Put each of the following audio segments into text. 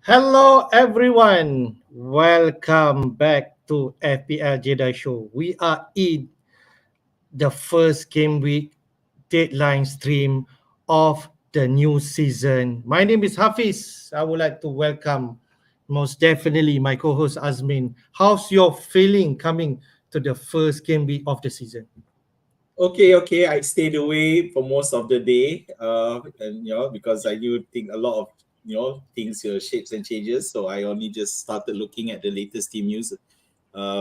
Hello, everyone. Welcome back to FPL Jedi Show. We are in the first game week deadline stream of the new season. My name is Hafiz. I would like to welcome most definitely my co-host Azmin. How's your feeling coming to the first game week of the season? Okay. I stayed away for most of the day, and because I do think a lot of things, shapes and changes. So I only just started looking at the latest team news,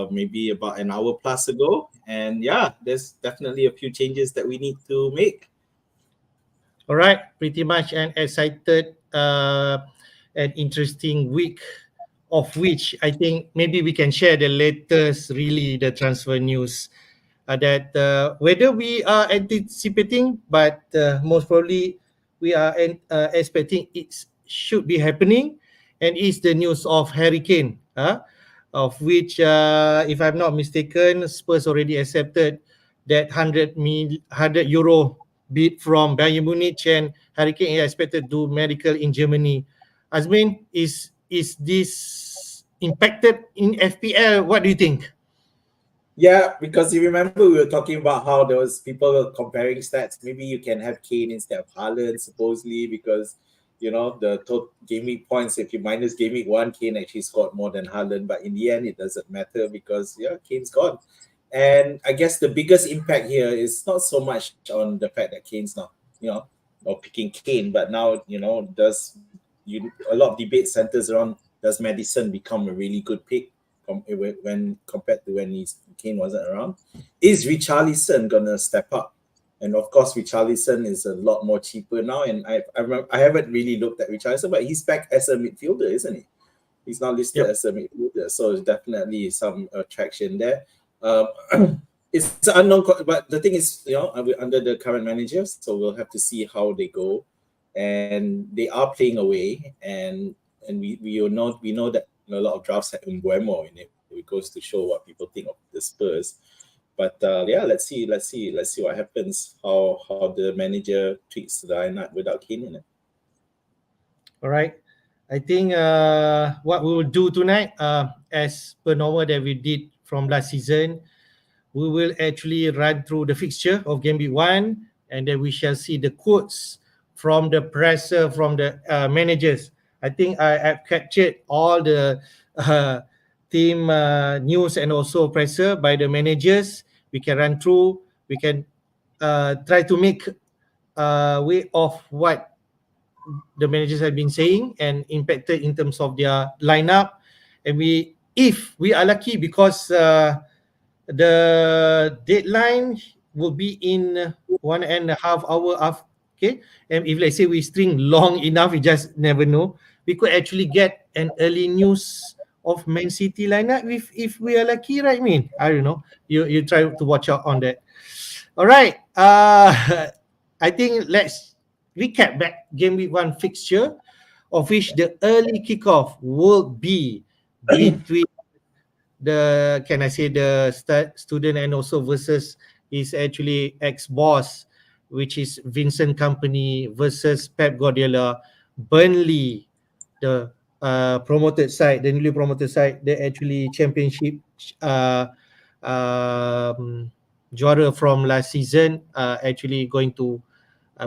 maybe about an hour plus ago, and yeah, there's definitely a few changes that we need to make. All right, pretty much an excited and interesting week of which I think maybe we can share the latest, really the transfer news that whether we are anticipating, but most probably we are expecting it should be happening, and is the news of Hurricane, of which, if I'm not mistaken, Spurs already accepted that 100 euro bid from Bayern Munich, and Hurricane is expected to do medical in Germany. Azmin, is this impacted in FPL? What do you think? Yeah, because you remember we were talking about how there was people were comparing stats. Maybe you can have Kane instead of Haaland, supposedly, because the total game week points. If you minus game week one, Kane actually scored more than Haaland. But in the end, it doesn't matter because Kane's gone. And I guess the biggest impact here is not so much on the fact that Kane's not, or picking Kane, but now does a lot of debate centers around, does Madison become a really good pick when compared to when Kane wasn't around? Is Richarlison gonna step up? And of course, Richarlison is a lot more cheaper now. And I haven't really looked at Richarlison, but he's back as a midfielder, isn't he? He's not listed Yep. as a midfielder, so there's definitely some attraction there. It's unknown, but the thing is, we're under the current manager, so we'll have to see how they go. And they are playing away, and we know that a lot of drafts have Mbuemo in it. It goes to show what people think of the Spurs. But yeah, let's see what happens. How the manager tweaks the lineup without Kane in it. All right. I think what we will do tonight, as per normal that we did from last season, we will actually run through the fixture of game week one, and then we shall see the quotes from the presser, from the managers. I think I have captured all the uh, team news and also presser by the managers. We can run through. We can try to make way of what the managers have been saying and impacted in terms of their lineup. And if we are lucky, because the deadline will be in 1.5 hours after. Okay, and if let's say we string long enough, we just never know. We could actually get an early news of Man City lineup if we are lucky, right? I mean, I don't know. You try to watch out on that. All right. I think let's recap back game week one fixture, of which the early kickoff will be between the, can I say, the student and also versus is actually ex-boss, which is Vincent Company versus Pep Guardiola. Burnley, the promoted side, the newly promoted side, the actually championship uh, juara from last season, actually going to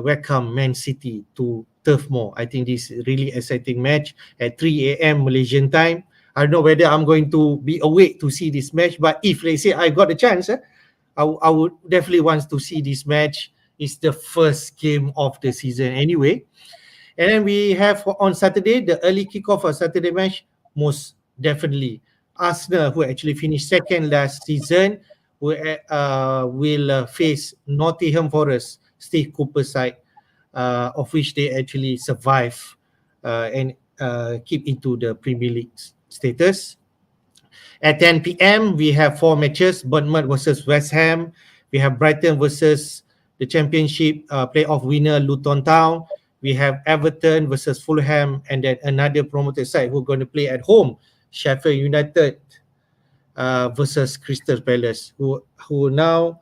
welcome Man City to Turf Moor. I think this is really exciting match at 3 a.m. Malaysian time. I don't know whether I'm going to be awake to see this match, but if they say I got a chance, I would definitely want to see this match. It's the first game of the season anyway. And then we have on Saturday, the early kickoff of Saturday match, most definitely Arsenal, who actually finished second last season, will face Nottingham Forest, Steve Cooper's side, of which they actually survive and keep into the Premier League status. At 10 p.m., we have four matches: Bournemouth versus West Ham. We have Brighton versus the Championship playoff winner Luton Town. We have Everton versus Fulham, and then another promoted side who are going to play at home, Sheffield United versus Crystal Palace, who now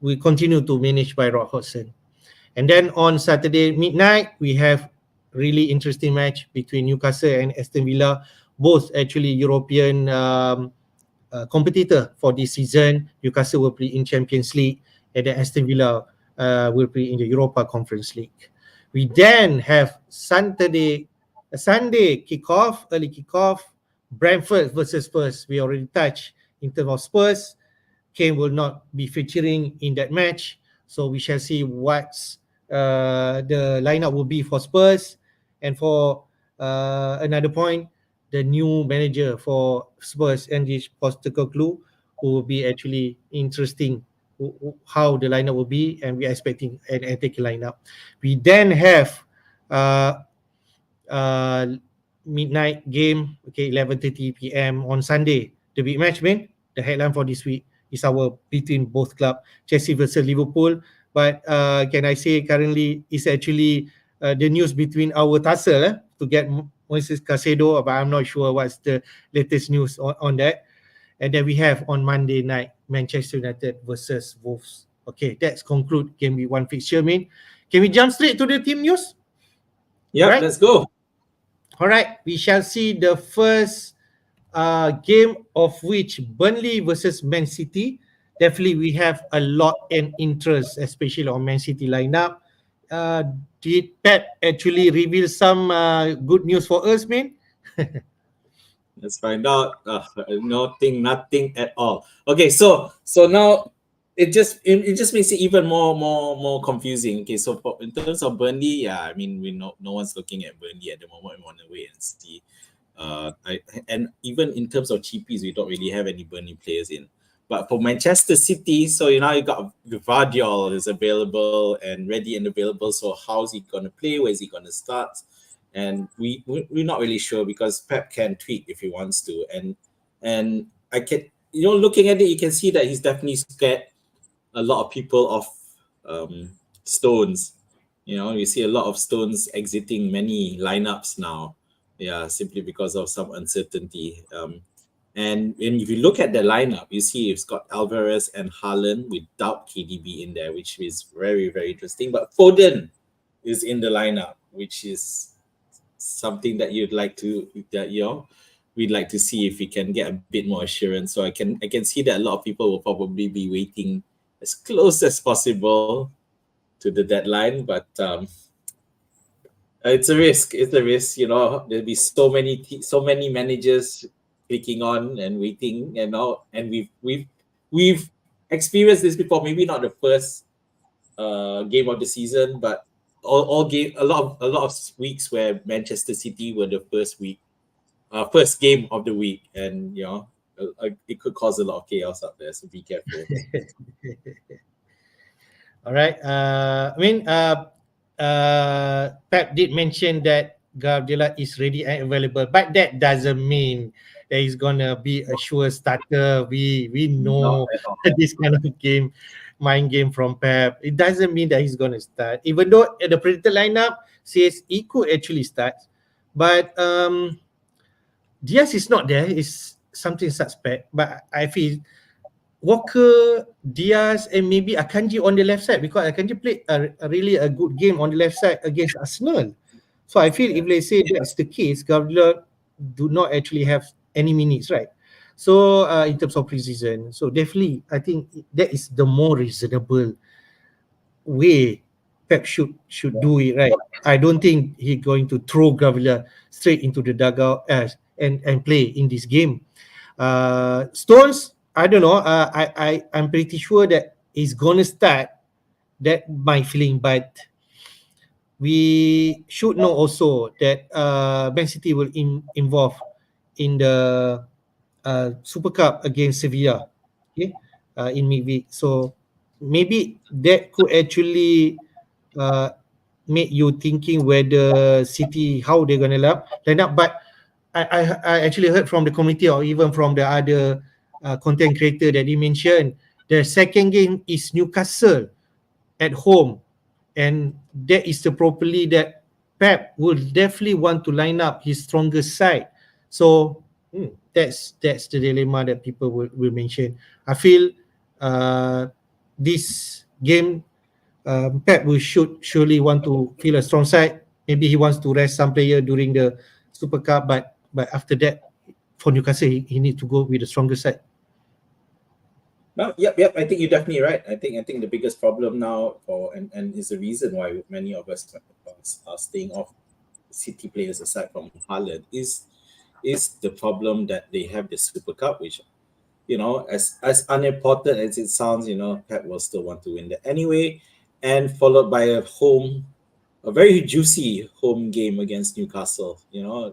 we continue to manage by Rock Hodgson. And then on Saturday midnight, we have really interesting match between Newcastle and Aston Villa, both actually European competitor for this season. Newcastle will play in Champions League, and then Aston Villa will play in the Europa Conference League. We then have Sunday kickoff, early kickoff, Brentford versus Spurs. We already touched in terms of Spurs. Kane will not be featuring in that match, so we shall see what's the lineup will be for Spurs. And for another point, the new manager for Spurs, Ange Postecoglou, who will be actually interesting how the lineup will be, and we're expecting an attacking lineup. We then have uh, uh, midnight game, okay, 11:30 p.m. on Sunday. The big match, man. The headline for this week is our between both club, Chelsea versus Liverpool. But can I say currently it's actually the news between our tussle to get Moises Caicedo, but I'm not sure what's the latest news on that. And then we have on Monday night Manchester United versus Wolves. Okay, that's conclude game week 1 fixture, man. Can we jump straight to the team news? Yeah, Right. let's go. All right, we shall see the first game of which Burnley versus Man City. Definitely, we have a lot and interest, especially on Man City lineup. Did Pep actually reveal some good news for us, man? Let's find out. Nothing at all. Okay, so now it just makes it even more confusing. Okay, so in terms of Burnley, yeah, I mean we know no one's looking at Burnley at the moment. We want to wait and see. And even in terms of cheapies, we don't really have any Burnley players in. But for Manchester City, so you got Gvardiol is available and ready and available. So how's he gonna play? Where is he gonna start? And we're not really sure because Pep can tweak if he wants to. And I can looking at it, you can see that he's definitely scared a lot of people of Stones. You see a lot of Stones exiting many lineups now. Yeah, simply because of some uncertainty. And if you look at the lineup, you see it's got Alvarez and Haaland without KDB in there, which is very, very interesting. But Foden is in the lineup, which is something that we'd like to see if we can get a bit more assurance. So I can see that a lot of people will probably be waiting as close as possible to the deadline, but it's a risk. It's a risk. There'll be so many managers clicking on and waiting, and we've experienced this before. Maybe not the first game of the season, but all game a lot of weeks where Manchester City were the first game of the week, and it could cause a lot of chaos out there. So be careful. All right. Pep did mention that Guardiola is ready and available, but that doesn't mean that he's gonna be a sure starter. We know Not at all. this kind of mind game from Pep. It doesn't mean that he's gonna start, even though the predicted lineup says he could actually start, but Diaz is not there. Is something suspect, but I feel Walker, Diaz, and maybe Akanji on the left side, because Akanji played a really a good game on the left side against Arsenal. So I feel if let's say that's the case, Guardiola do not actually have any minutes, right? So in terms of preseason, so definitely I think that is the more reasonable way Pep should do it, right? I don't think he's going to throw Guardiola straight into the dugout and play in this game. Stones, I don't know. I'm pretty sure that he's gonna start. That my feeling, but we should know also that Man City will involve in the Super Cup against Sevilla, okay, in midweek. So maybe that could actually uh, make you thinking whether City how they're gonna line up. But I actually heard from the community or even from the other content creator that he mentioned, the second game is Newcastle at home, and that is the properly that Pep will definitely want to line up his strongest side. So that's the dilemma that people will mention. I feel this game Pep will should surely want to feel a strong side maybe he wants to rest some player during the Super Cup, but after that, for Newcastle, he need to go with the stronger side. No, yep. I think you're definitely right. I think the biggest problem now, and is the reason why many of us are staying off City players aside from Haaland is the problem that they have the Super Cup, which as unimportant as it sounds, Pep will still want to win that anyway, and followed by a very juicy home game against Newcastle.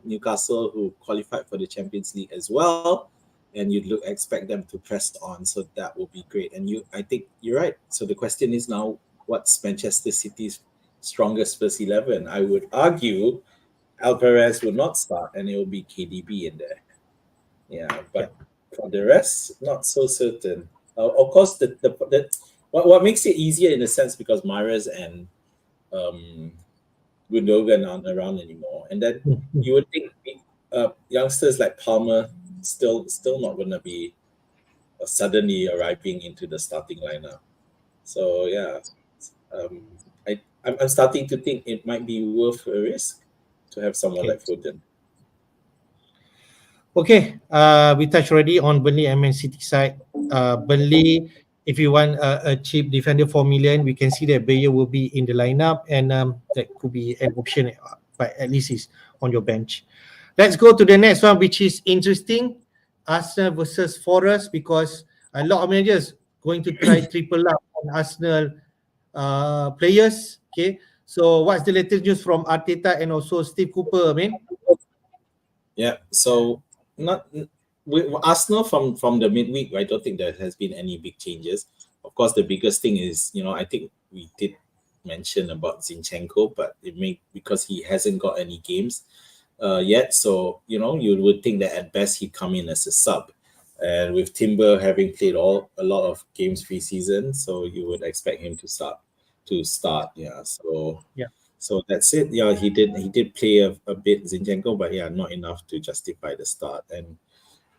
Newcastle who qualified for the Champions League as well, and you'd expect them to press on. So that will be great. And I think you're right. So the question is now, what's Manchester City's strongest first 11? I would argue Alvarez will not start, and it will be KDB in there. Yeah, Yeah. but for the rest, not so certain. Of course, what makes it easier in a sense because Mahrez and um, Gundogan aren't around anymore, and then you would think youngsters like Palmer still not going to be suddenly arriving into the starting lineup. So yeah, um, I'm starting to think it might be worth a risk to have someone Okay. like Foden. Okay, we touched already on Burnley and Man City side. Burnley, if you want a cheap defender 4 million, we can see that Bayer will be in the lineup, and that could be an option, but at least he's on your bench. Let's go to the next one, which is interesting. Arsenal versus Forest, because a lot of managers going to try triple up on Arsenal players. Okay, so what's the latest news from Arteta and also Steve Cooper, man? Yeah. So not with Arsenal from the midweek, I don't think there has been any big changes. Of course, the biggest thing is I think we did mention about Zinchenko, but it may because he hasn't got any games yet. So you would think that at best he'd come in as a sub, and with Timber having played a lot of games pre-season, so you would expect him to start. Yeah. Yeah. So that's it. Yeah, he did play a bit Zinchenko, but yeah, not enough to justify the start. And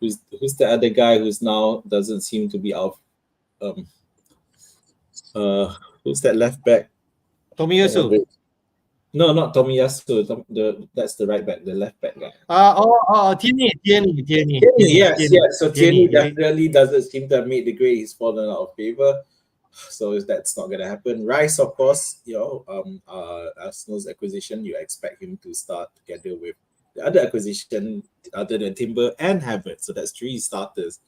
who's the other guy who's now doesn't seem to be out? Um, who's that left back? Tomiyasu. No, not Tomiyasu. That's the right back, the left back guy. Tierney. Yes. So Tierney Yeah. definitely doesn't seem to have made the grade. He's fallen out of favor. So that's not going to happen. Rice, of course, Arsenal's acquisition, you expect him to start together with the other acquisition other than Timber and Havertz. So that's three starters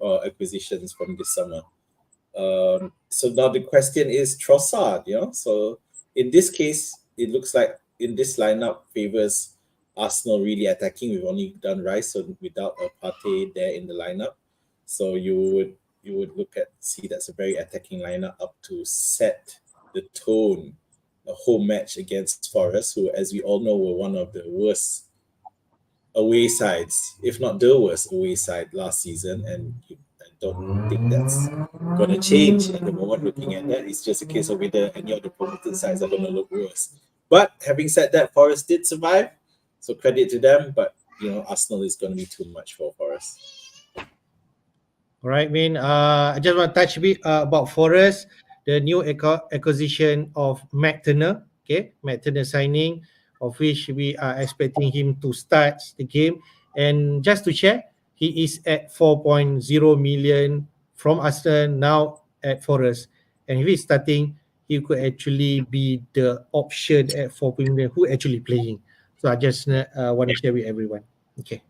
or acquisitions from this summer. So now the question is Trossard, So in this case, it looks like in this lineup favors Arsenal really attacking. We've only done Rice, so without a Partey there in the lineup. So you would see that's a very attacking lineup up to set the tone, a home match against Forest, who, as we all know, were one of the worst away sides, if not the worst away side last season. And I don't think that's going to change at the moment. Looking at that, it's just a case of whether any of the promoted sides are going to look worse. But having said that, Forest did survive, so credit to them. But Arsenal is going to be too much for Forest. All right, man. I just want to touch a bit about Forest, the new acquisition of Matt Turner. Okay, Matt Turner signing, of which we are expecting him to start the game. And just to share, he is at 4.0 million from Arsenal now at Forest. And if he's starting, he could actually be the option at 4 million who actually playing. So I just want to share with everyone. Okay.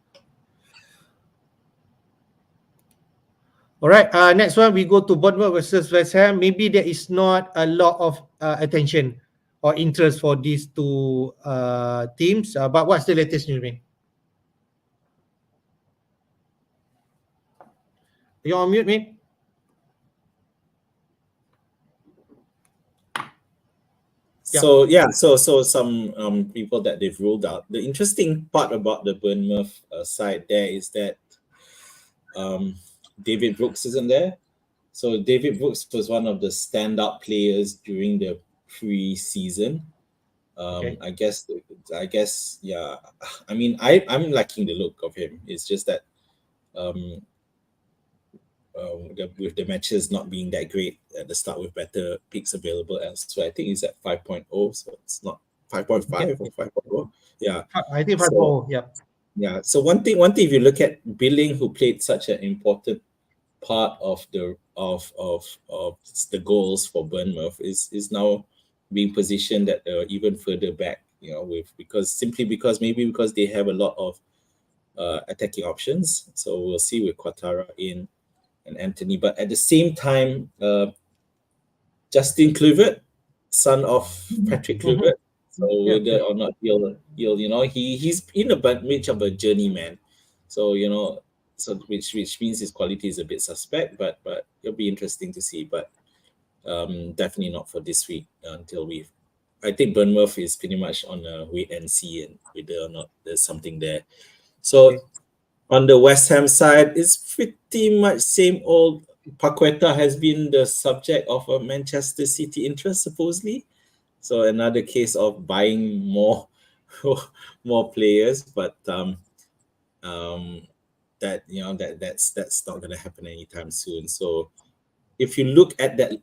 All right. Next one, we go to Bournemouth versus West Ham. Maybe there is not a lot of attention or interest for these two teams. But what's the latest news, man? You're on mute, man. So some people that they've ruled out. The interesting part about the Bournemouth side there is that David Brooks isn't there. So David Brooks was one of the standout players during the pre-season. Okay. I guess, yeah. I mean, I'm liking the look of him. It's just that um, with the matches not being that great at the start with better picks available elsewhere. I think he's at 5.0, so it's not 5.5 Okay. or 5.0. Yeah. I think So 5-4. Yeah. yeah. So one thing, if you look at Billing, who played such an important part of of the goals for Bournemouth, is now being positioned at even further back. You know, with because maybe because they have a lot of attacking options. So we'll see with Quatara in and Anthony. But at the same time, Justin Kluivert, son of Patrick Mm-hmm. Kluivert. So Yep. whether Yep. or not he'll he's in a bit of a journeyman. So which means his quality is a bit suspect, but it'll be interesting to see. But definitely not for this week until I think Bournemouth is pretty much on a wait and see and whether or not there's something there. So Okay. on the West Ham side, it's pretty much same old. Paqueta has been the subject of a Manchester City interest, supposedly. So another case of buying more more players, but um, that that's not going to happen anytime soon. So if you look at that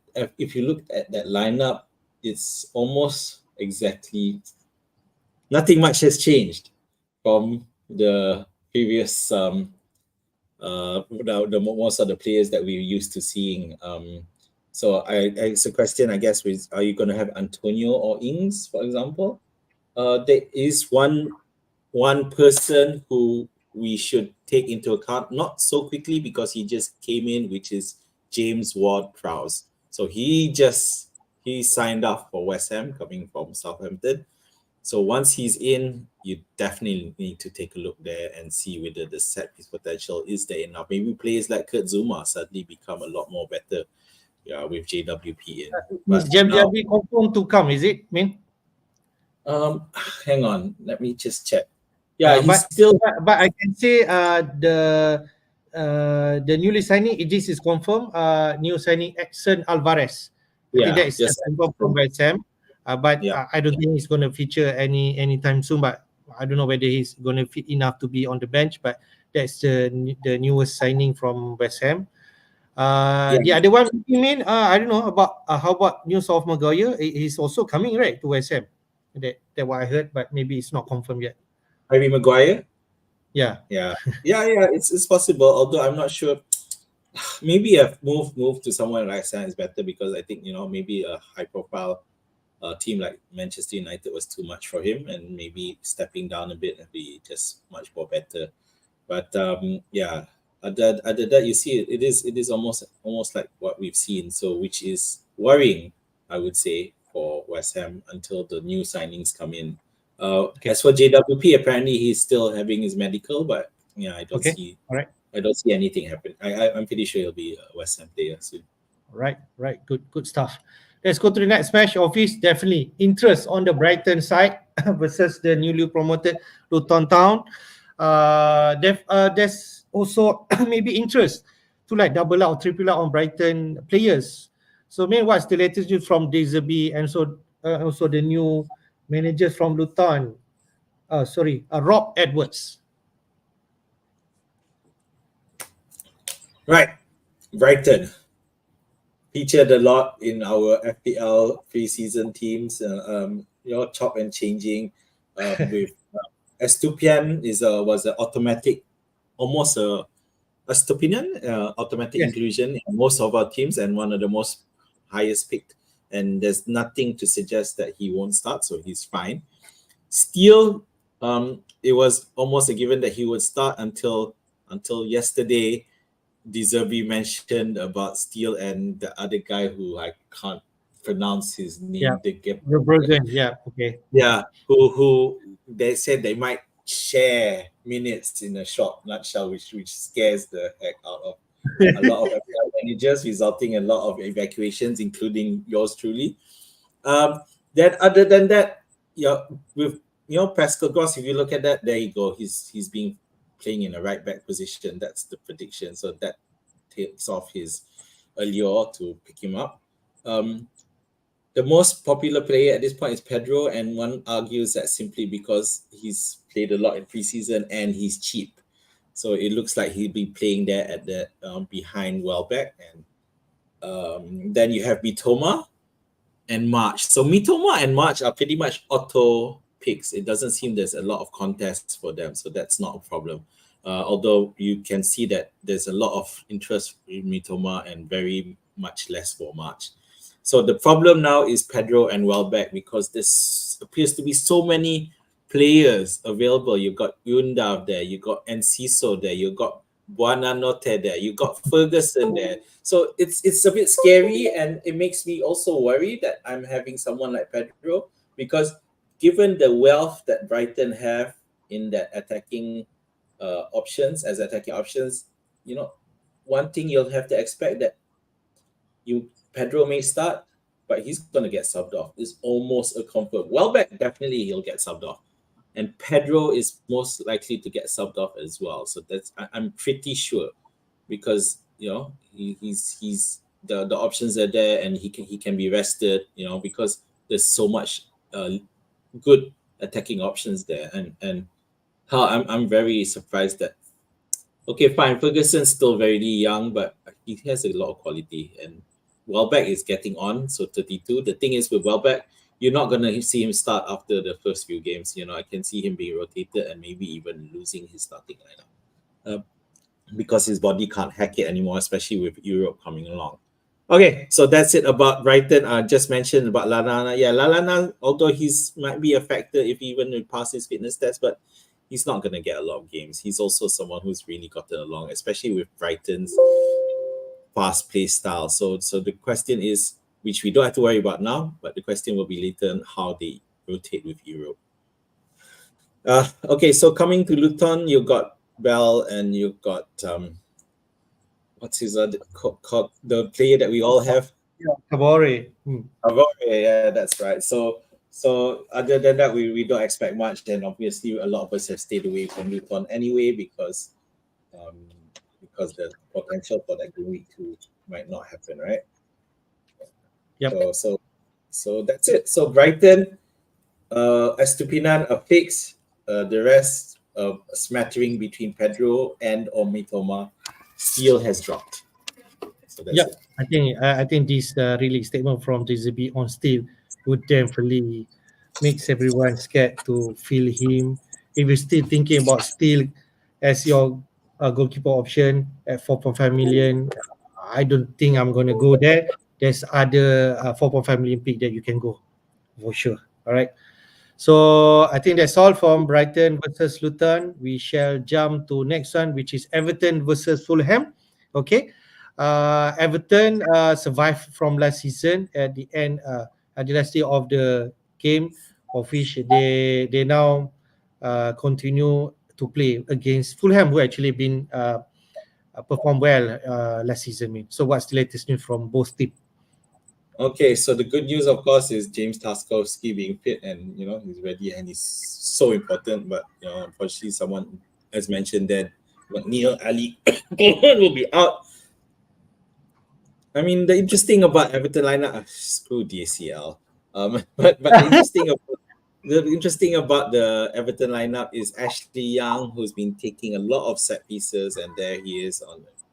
lineup, it's almost exactly nothing much has changed from the previous most of the players that we're used to seeing. So it's a question, I guess, is are you going to have Antonio or Ings, for example? There is one person who we should take into account, not so quickly because he just came in, which is James Ward-Prowse. So he signed up for West Ham, coming from Southampton. So once he's in, you definitely need to take a look there and see whether the set piece potential is there enough. Maybe players like Kurt Zuma suddenly become a lot more better, yeah, with JWP in. Is But Jam now, Jambi confirmed to come? Is it? Mean? um, hang on, let me just check. Yeah, Uh, he's but still but I can say the newly signing this is confirmed. New signing Exxon Alvarez. I think that yeah, is just confirmed from West Ham. But yeah. I don't think he's going to feature anytime soon. But I don't know whether he's going to fit enough to be on the bench. But that's the newest signing from West Ham. Yeah, The other one, you mean? I don't know about how about news of Maguire? He's also coming right to West Ham. That what I heard, but maybe it's not confirmed yet. Harry Maguire. Yeah. Yeah. It's possible. Although I'm not sure. Maybe a move to somewhere like that is better because I think maybe a high profile team like Manchester United was too much for him, and maybe stepping down a bit and be just much more better. But yeah, other that you see it is almost like what we've seen. So which is worrying, I would say, for West Ham until the new signings come in. Okay. As for JWP, apparently he's still having his medical, but yeah, Okay. All right. I don't see anything happen. I'm pretty sure he'll be a West Ham player soon. Right. Right. Good stuff. Let's go to the next match. Office definitely interest on the Brighton side versus the newly promoted Luton Town. There's also maybe interest to like double out or triple out on Brighton players. So, man, what's the latest news from Deserby and also the new managers from Luton? Rob Edwards. Right, Brighton featured a lot in our FPL preseason teams. Chop and changing with Estupian was an automatic, almost a Stupinian automatic Yes. inclusion in most of our teams and one of the most highest picked. And there's nothing to suggest that he won't start, so he's fine. Steele, it was almost a given that he would start until yesterday. Deserby mentioned about Steele and the other guy who I can't pronounce his Yeah. name. The The Bergen. Yeah. Okay. yeah, who they said they might share minutes in a short nutshell, which scares the heck out of a lot of FPL managers, resulting in a lot of evacuations, including yours truly. Um, then other than that, yeah, with Pascal Gross, if you look at that, there you go. He's being playing in a right back position. That's the prediction. So that takes off his allure to pick him up. The most popular player at this point is Pedro, and one argues that simply because he's played a lot in preseason and he's cheap. So it looks like he'll be playing there at the behind Welbeck. And then you have Mitoma, and March. So Mitoma and March are pretty much auto picks. It doesn't seem there's a lot of contests for them, so that's not a problem. Although you can see that there's a lot of interest in Mitoma and very much less for March. So the problem now is Pedro and Welbeck because there appears to be so many players available. You got Yundav there, you got Enciso there, you got Buonanotte there, you got Ferguson there. So it's a bit scary, and it makes me also worry that I'm having someone like Pedro because given the wealth that Brighton have in that attacking attacking options, you know, one thing you'll have to expect that Pedro may start, but he's gonna get subbed off. It's almost a confirm. Welbeck definitely he'll get subbed off, and Pedro is most likely to get subbed off as well. So I'm pretty sure because he's the options are there and he can be rested. Because there's so much good attacking options there, and how I'm very surprised that okay, fine. Ferguson's still very young, but he has a lot of quality. And Welbeck is getting on, so 32. The thing is with Welbeck, you're not gonna see him start after the first few games. I can see him being rotated and maybe even losing his starting lineup because his body can't hack it anymore, especially with Europe coming along. Okay, so that's it about Brighton. I just mentioned about Lallana. Yeah, Lallana, although he's might be a factor if even he passes fitness test, but he's not going to get a lot of games. He's also someone who's really gotten along, especially with Brighton's fast play style. So the question is, which we don't have to worry about now, but the question will be later on how they rotate with Europe. Okay, so coming to Luton, you got Bell and you got what's his other the player that we all have? Kabore. Yeah, that's right. So other than that, we don't expect much. And obviously, a lot of us have stayed away from Luton anyway because the potential for that Gameweek 2 might not happen, right? Yep. So that's it. So Brighton, Estupinan a fix. The rest a smattering between Pedro and or Mitoma. Steele has dropped. So that's it. I think this really statement from JZB on Steel would definitely makes everyone scared to feel him. If you're still thinking about Steel as your goalkeeper option at 4.5 million, I don't think I'm going to go there. There's other 4.5 million pick that you can go for sure. All right. So I think that's all from Brighton versus Luton. We shall jump to next one, which is Everton versus Fulham. Okay. Everton survived from last season at the end, at the last day of the game, of which they now continue to play against Fulham, who actually been performed well last season. So what's the latest news from both teams? Okay, so the good news, of course, is James Tarkowski being fit and he's ready and he's so important. But unfortunately, someone has mentioned that McNeil, Ali will be out. I mean, the interesting about Everton lineup, screw DCL. But the interesting about the Everton lineup is Ashley Young, who's been taking a lot of set pieces, and there he is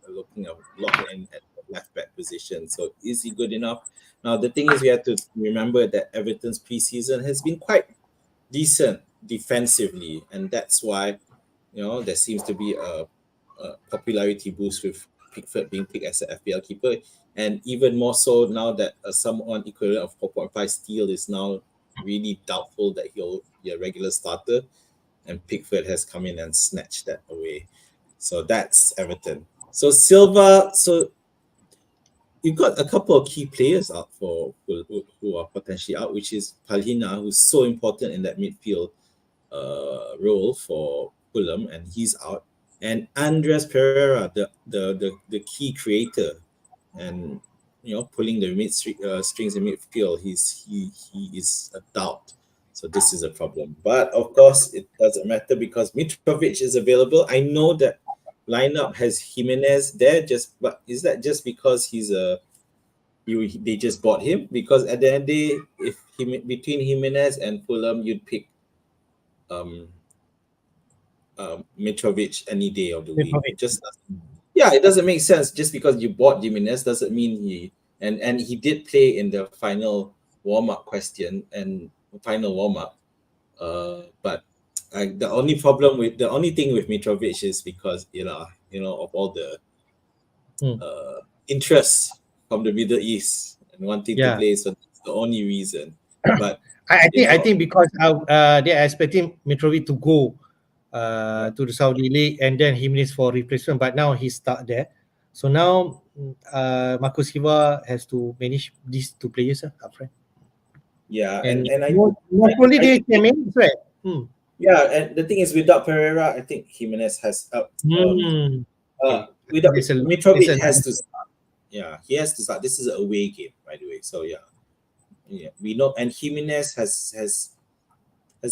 looking a lot in at the left back position. So is he good enough? Now the thing is, we have to remember that Everton's preseason has been quite decent defensively, and that's why there seems to be a popularity boost with Pickford being picked as an FPL keeper, and even more so now that someone equivalent of 4.5 Steele is now really doubtful that he'll be a regular starter, and Pickford has come in and snatched that away. So that's Everton. So Silva, so you've got a couple of key players out who are potentially out, which is Palhina, who's so important in that midfield role for Fulham, and he's out. And Andres Pereira, the key creator, and pulling the strings in midfield, he is a doubt. So this is a problem. But of course, it doesn't matter because Mitrovic is available. I know that lineup has Jimenez there, but is that just because they just bought him? Because at the end of the day, if between Jimenez and Fulham, you'd pick Mitrovic any day of the week. It doesn't make sense. Just because you bought Jimenez doesn't mean and he did play in the final warm-up question and final warm-up. But the only thing with Mitrovic is because of all the Hmm. interest from the Middle East and wanting to Yeah. play, so that's the only reason. But I think because they are expecting Mitrovic to go yeah, to the Saudi League and then Jimenez for replacement, but now he's stuck there. So now Marco Silva has to manage these two players up front. yeah, And and most probably I they think can manage, right? Hmm. yeah, and the thing is, without Pereira, I think Jimenez has helped. Hmm. Okay. I think Without there's Mitrovic a has to start. Yeah, he has to start. This is an away game, by the way. So yeah, we know. And Jimenez has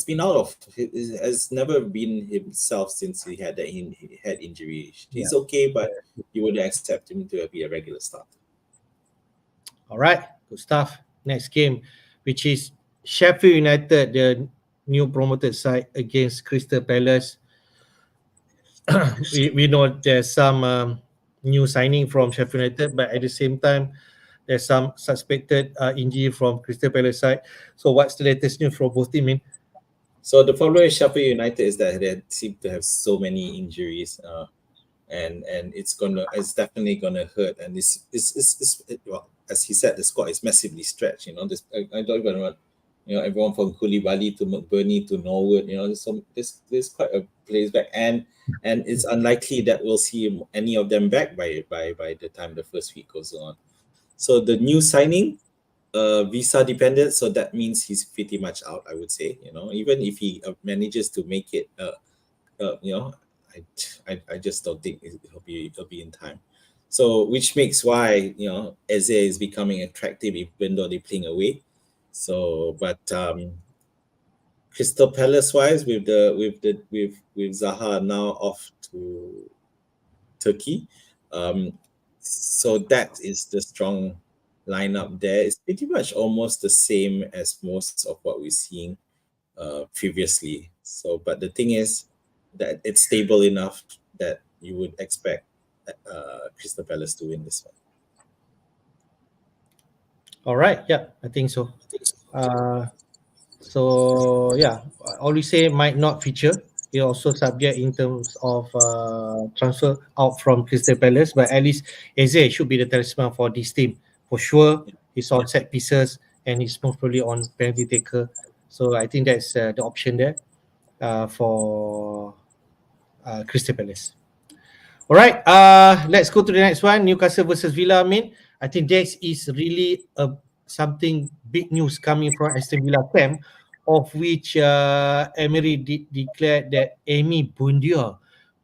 been out of has never been himself since he had injury. yeah. He's okay, but you would accept him to be a regular starter. All right, good stuff. Next game, which is Sheffield United, the new promoted side against Crystal Palace. We know there's some new signing from Sheffield United, but at the same time, there's some suspected injury from Crystal Palace side. So, what's the latest news from both teams? So the problem with Sheffield United is that they seem to have so many injuries, and it's definitely gonna hurt. And well, as he said, the squad is massively stretched. I don't even want everyone from Koulibaly to McBurney to Norwood. There's quite a place back, and it's unlikely that we'll see any of them back by the time the first week goes on. So the new signing, visa dependent, so that means he's pretty much out, I would say. Even if he manages to make it, uh, you know I just don't think it'll be in time. So which makes why Eze is becoming attractive even though they're playing away. So but Crystal Palace wise, with Zaha now off to Turkey. Um, so that is the strong lineup there. It's pretty much almost the same as most of what we're seeing previously. So, but the thing is that it's stable enough that you would expect Crystal Palace to win this one. All right, yeah, I think so. So yeah, Olise might not feature. He also subject in terms of transfer out from Crystal Palace, but at least Eze should be the talisman for this team for sure. He's on set pieces and he's most probably on penalty taker. So I think that's the option there for Crystal Palace. All right, let's go to the next one. Newcastle versus Villa. I think this is really something big news coming from Aston Villa camp, of which Emery declared that Amy Bundia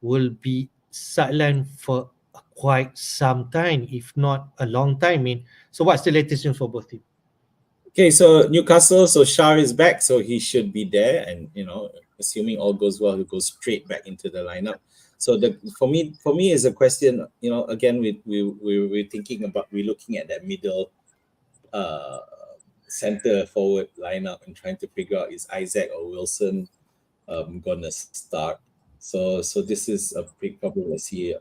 will be sidelined for quite some time, if not a long time. So what's the latest news for both teams? Okay, so Newcastle, so Shah is back, so he should be there, and assuming all goes well, he'll go straight back into the lineup. So for me is a question. Again, we're thinking about we're looking at that middle uh center forward lineup and trying to figure out is Isaac or Wilson gonna start. So this is a big problem. Let's see.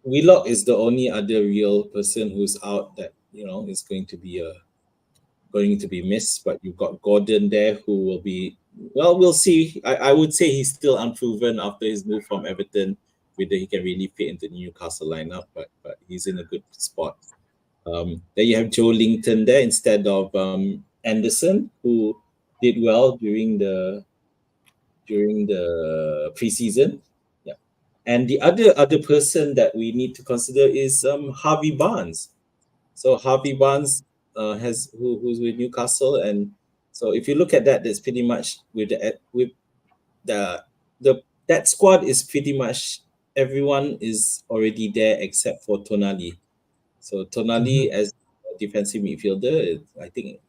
Wheelock is the only other real person who's out that is going to be missed. But you've got Gordon there who will be, well, we'll see. I would say he's still unproven after his move from Everton, whether he can really fit into the Newcastle lineup. But he's in a good spot. Then you have Joe Linton there instead of Anderson, who did well during the preseason. Yeah, and the other person that we need to consider is Harvey Barnes. So Harvey Barnes who's with Newcastle, and so if you look at that, that's pretty much the that squad is pretty much everyone is already there except for Tonali. So Tonali as a defensive midfielder, I think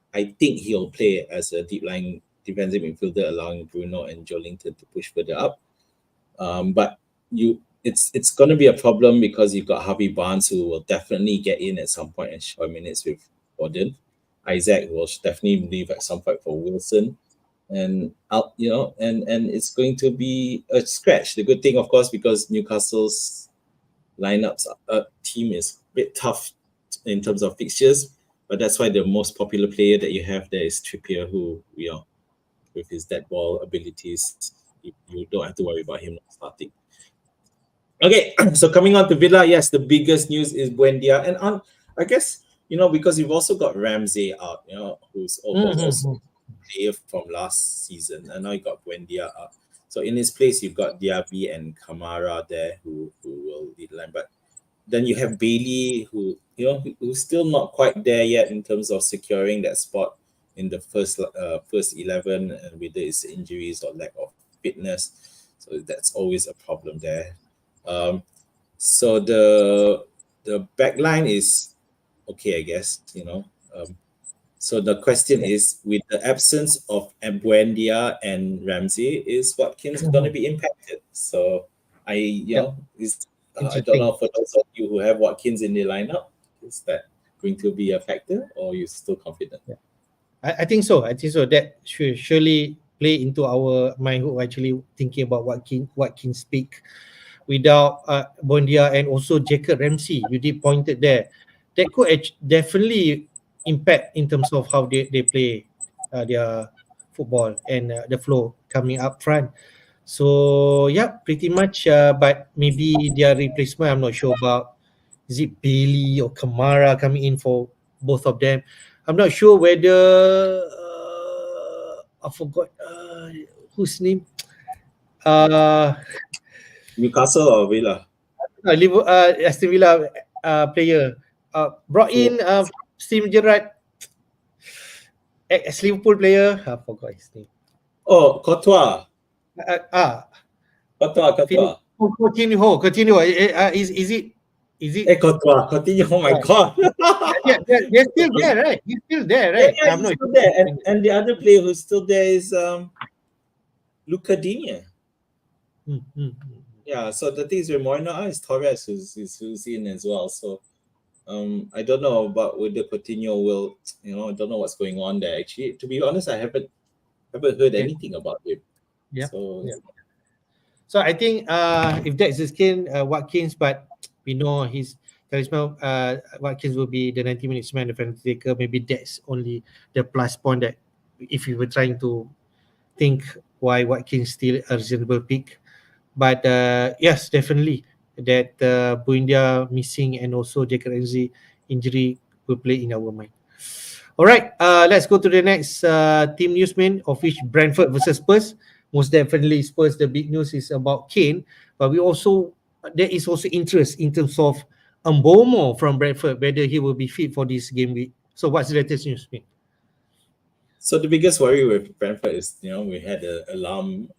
he'll play as a deep line defensive midfielder, allowing Bruno and Joelinton to push further up. But it's going to be a problem because you've got Harvey Barnes who will definitely get in at some point and share minutes with Gordon. Isaac will definitely leave at some point for Wilson, and out and it's going to be a scratch. The good thing, of course, because Newcastle's lineups team is a bit tough in terms of fixtures. But that's why the most popular player that you have there is Trippier, who with his dead ball abilities, you don't have to worry about him not starting. Okay, so coming on to Villa, yes, the biggest news is Buendia, and I guess because you've also got Ramsey out, who's also Mm-hmm. player from last season, and now you got Buendia out. So in his place, you've got Diaby and Kamara there who will lead the line, but then you have Bailey, who's still not quite there yet in terms of securing that spot in the first 11, and with his injuries or lack of fitness. So that's always a problem there. So the back line is okay, I guess. So the question is, with the absence of Buendia and Ramsey, is Watkins going to Mm-hmm. be impacted? So Yep. I don't know, Interesting. for those of you who have Watkins in the lineup, is that going to be a factor, or are you still confident? Yeah. I think so. I think so. That should surely play into our mind who actually thinking about what can speak without Bondia and also Jacob Ramsey. You did pointed there. That could definitely impact in terms of how they play their football and the flow coming up front. So yeah, pretty much. But maybe their replacement, I'm not sure about. Is it Bailey or Kamara coming in for both of them? I'm not sure whether I forgot whose name. Uh, Newcastle or Villa? Aston Villa player brought Who? in Steven Gerrard, ex Liverpool player. I forgot his name. Oh, Courtois. Uh, uh, Philip Courtois. Coutinho. Is it? Courtois. Coutinho. Oh my Yeah, God. yeah, they're still there, right? He's still there, Yeah, right? yeah, I'm he's not still there. And sure. and the other player who's still there is Luca Digne. Mm, mm, mm. Yeah, so the thing is with Moina is Torres who's in as well. So I don't know about whether Coutinho will, I don't know what's going on there. Actually, to be honest, I haven't heard Yeah, anything about it. yeah, So yeah. So I think if that's the skin, Watkins, but we know his talisman, Watkins will be the 90 minutes man, the penalty taker. Maybe that's only the plus point that if you were trying to think why Watkins still a reasonable pick. But yes, definitely that Buendia missing and also Jacob Ramsey injury will play in our mind. All right, let's go to the next team newsman, of which Brentford versus Spurs. Most definitely, Spurs. The big news is about Kane, but we also there is also interest in terms of Mbomo from Brentford, whether he will be fit for this game week. So, what's the latest news, man? So the biggest worry with Brentford is, we had an alarm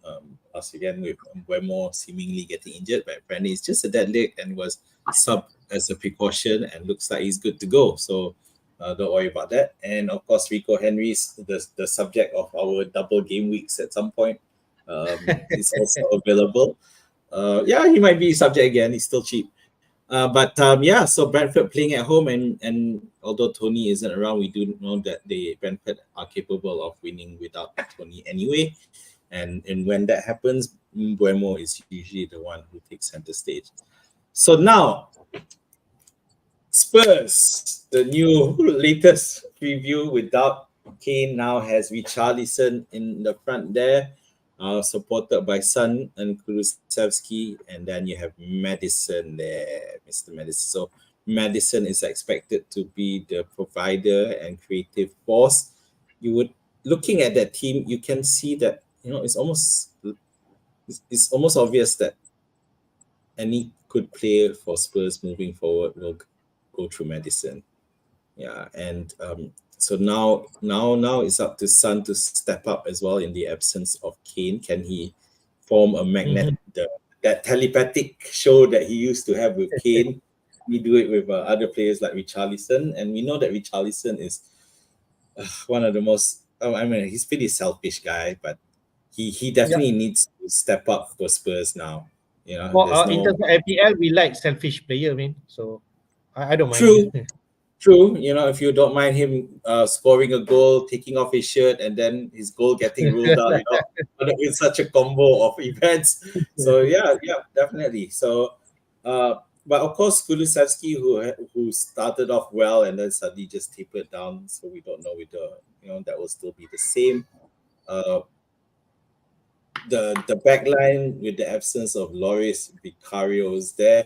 last weekend with Mbeumo seemingly getting injured, but apparently it's just a dead leg and was sub as a precaution and looks like he's good to go. So don't worry about that. And of course, Rico Henry's the subject of our double game weeks at some point. Is also available. Yeah, he might be subject again. He's still cheap. But yeah, so Brentford playing at home, and although Tony isn't around, we do know that Brentford are capable of winning without Tony anyway. And when that happens, Mbeumo is usually the one who takes center stage. So now, Spurs, the new latest preview without Kane now has Richarlison in the front there, supported by Son and Kulusevski, and then you have Madison there, Mr. Madison. So Madison is expected to be the provider and creative force. You would looking at that team, you can see that it's almost obvious that any good player for Spurs moving forward will go through Madison. Yeah, and so now it's up to Son to step up as well in the absence of Kane. Can he form a magnet? Mhm. That telepathic show that he used to have with Kane, we do it with other players like Richarlison, and we know that Richarlison is one of the most. I mean, he's pretty selfish guy, but he Yeah. definitely needs to step up for Spurs now. Well, There's in no terms of FPL, we like selfish player, man. So I don't mind. true. True, if you don't mind him scoring a goal, taking off his shirt, and then his goal getting ruled out, it's such a combo of events. So yeah, definitely. So but of course, Kulusevski, who started off well and then suddenly just tapered down, so we don't know whether that will still be the same. Uh, the back line with the absence of Loris Vicario is there,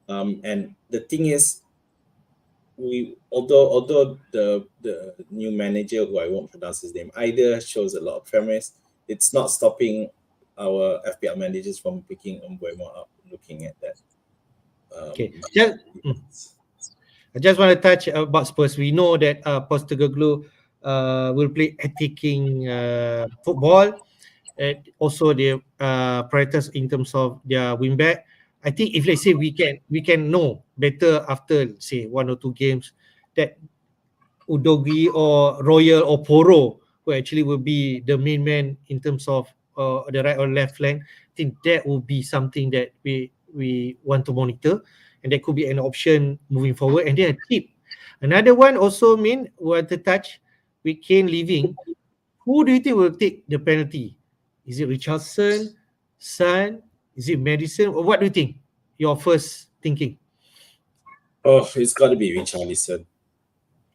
and the thing is, we although the new manager, who I won't pronounce his name either, shows a lot of premise, it's not stopping our FPL managers from picking Umbuemo up, looking at that. Okay. I just want to touch about Spurs. We know that Postecoglou will play attacking football, and also they prioritize in terms of their win back. I think if let's say we can know better after say 1 or 2 games that Udogi or Royal or Poro, who actually will be the main man in terms of the right or left flank. I think that will be something that we want to monitor, and that could be an option moving forward. And then a tip. Another one also mean want to touch with Kane leaving. Who do you think will take the penalty? Is it Richardson, Son? Is it Madison? Or what do you think? Your first thinking? Oh, it's got to be Richarlison.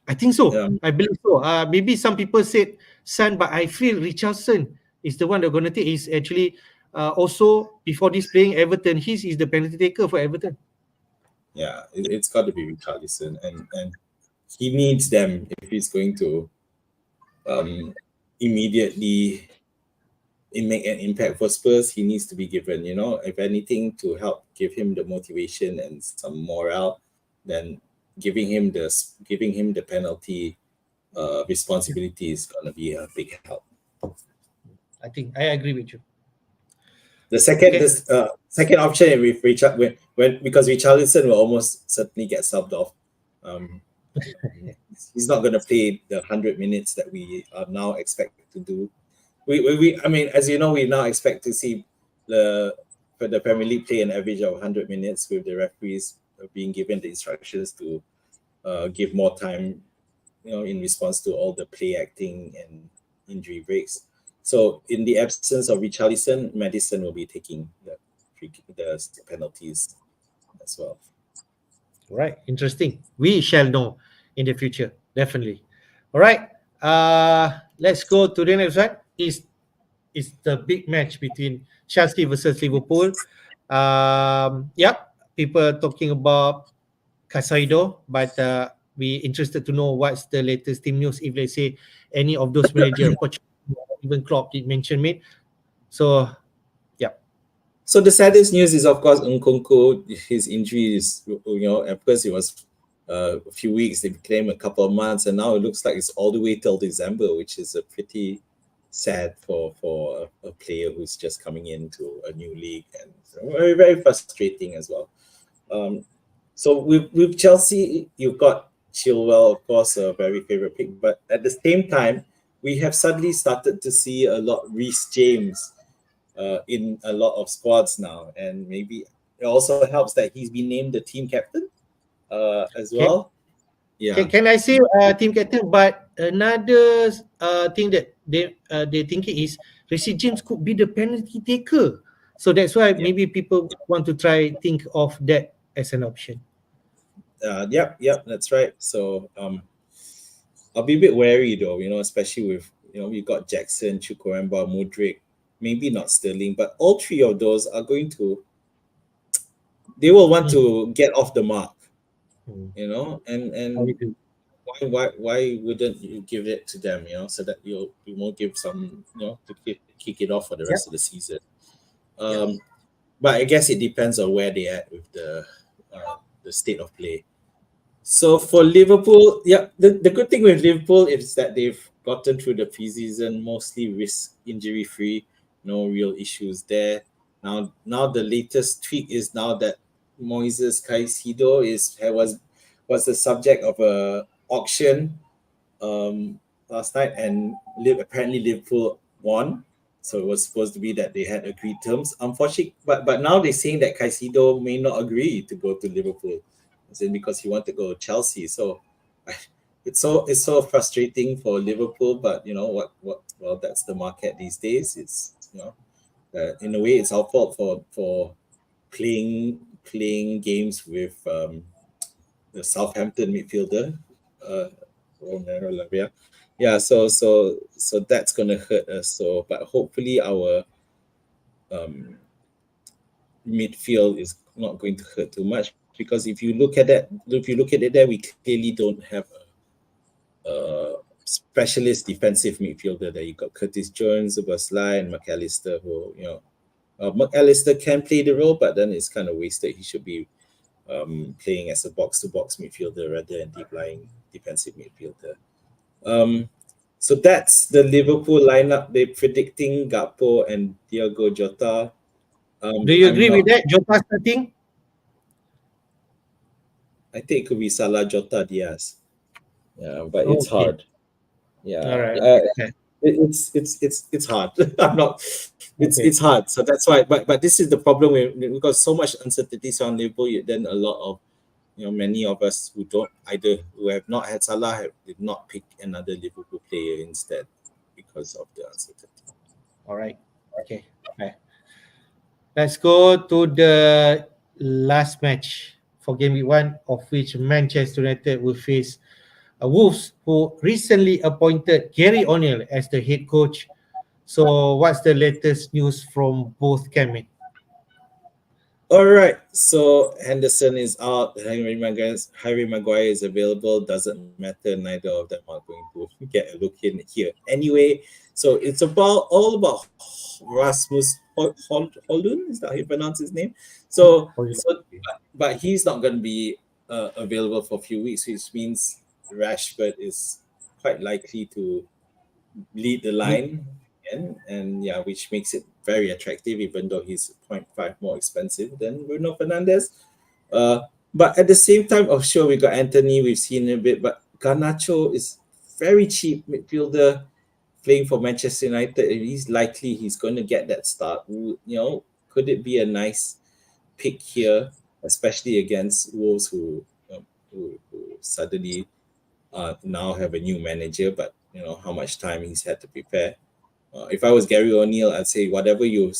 I think so. Um, I believe so. Maybe some people said Son, but I feel Richardson is the one they're going to take. Is actually also before this playing Everton, is the penalty taker for Everton. yeah, it's got to be Richarlison, and he needs them if he's going to immediately make an impact for Spurs. He needs to be given, if anything, to help give him the motivation and some morale. Then giving him the penalty responsibility is going to be a big help. I think I agree with you. The second Okay. this second option with Richard, when because Richarlison will almost certainly get subbed off. Um, he's not going to play the 100 minutes that we are now expected to do. I mean, as you know, we now expect to see for the Premier League play an average of 100 minutes, with the referees being given the instructions to give more time, in response to all the play acting and injury breaks. So, in the absence of Richarlison, Madison will be taking the penalties as well. Right. Interesting. We shall know in the future. Definitely. All right. Let's go to the next one. Is the big match between Chelsea versus Liverpool. Yep. People talking about Casaido, but we interested to know what's the latest team news. If let's say any of those manager, Pochettino, even Klopp did mention it. So, yeah. So the saddest news is, of course, Nkunku. His injury is, at first it was a few weeks, they became a couple of months, and now it looks like it's all the way till December, which is a pretty sad for a player who's just coming into a new league, and very, very frustrating as well. So with Chelsea, you've got Chilwell, of course, a very favorite pick, but at the same time, we have suddenly started to see a lot Reece James in a lot of squads now, and maybe it also helps that he's been named the team captain as Can, well. Yeah, can I say team captain? But another thing that they thinking is Reece James could be the penalty taker. So that's why yeah, maybe people want to try think of that as an option. yep, that's right. So I'll be a bit wary though, especially with we got Jackson, Chukwuemba, Mudryk, maybe not Sterling, but all three of those are going to they will want Mm. to get off the mark, Mm. I and agree. why wouldn't you give it to them, so that you won't give some, to kick it off for the Yep. rest of the season. Yep. But I guess it depends on where they at with the state of play. So for Liverpool, yeah, the good thing with Liverpool is that they've gotten through the preseason mostly risk injury free, no real issues there. Now the latest tweak is now that Moises Caicedo was the subject of a auction last night, and apparently Liverpool won. So it was supposed to be that they had agreed terms. Unfortunately, but now they're saying that Caicedo may not agree to go to Liverpool, as in because he wanted to go to Chelsea. So it's so frustrating for Liverpool. But you know what? Well, that's the market these days. It's in a way it's our fault for playing playing games with the Southampton midfielder, uh, Romero Lavia. Yeah, so that's gonna hurt us. So, but hopefully our um, midfield is not going to hurt too much, because if you look at it there, we clearly don't have a specialist defensive midfielder. There you got Curtis Jones, Obaslai, and McAllister, who McAllister can play the role, but then it's kind of wasted. He should be playing as a box-to-box midfielder rather than deep-lying defensive midfielder. So that's the Liverpool lineup. They're predicting Gakpo and Diogo Jota. Do you I'm agree with not. that? Jota starting? I think it could be Salah, Jota, Diaz. Yeah, but it's Okay. hard. Yeah, All right. Okay. it's hard. I'm not. It's Okay. hard. So that's why. But this is the problem because so much uncertainty on Liverpool. Then a lot of many of us who have not had Salah did not pick another Liverpool player instead because of the uncertainty. All right. Okay. Okay. Let's go to the last match for game week 1, of which Manchester United will face Wolves, who recently appointed Gary O'Neill as the head coach. So, what's the latest news from both camps? All right. So Henderson is out. Harry Maguire is available. Doesn't matter. Neither of them are going to get a look in here anyway. So it's all about Rasmus Højlund. Is that how you pronounce his name? But he's not going to be available for a few weeks, which means Rashford is quite likely to lead the line again, and yeah, which makes it very attractive, even though he's zero point 0.5 more expensive than Bruno Fernandes. Uh, but at the same time, oh sure, we got Anthony, we've seen a bit, but Garnacho is very cheap midfielder playing for Manchester United. And he's going to get that start. Could it be a nice pick here, especially against Wolves, who suddenly now have a new manager, but how much time he's had to prepare. If I was Gary O'Neill, I'd say whatever you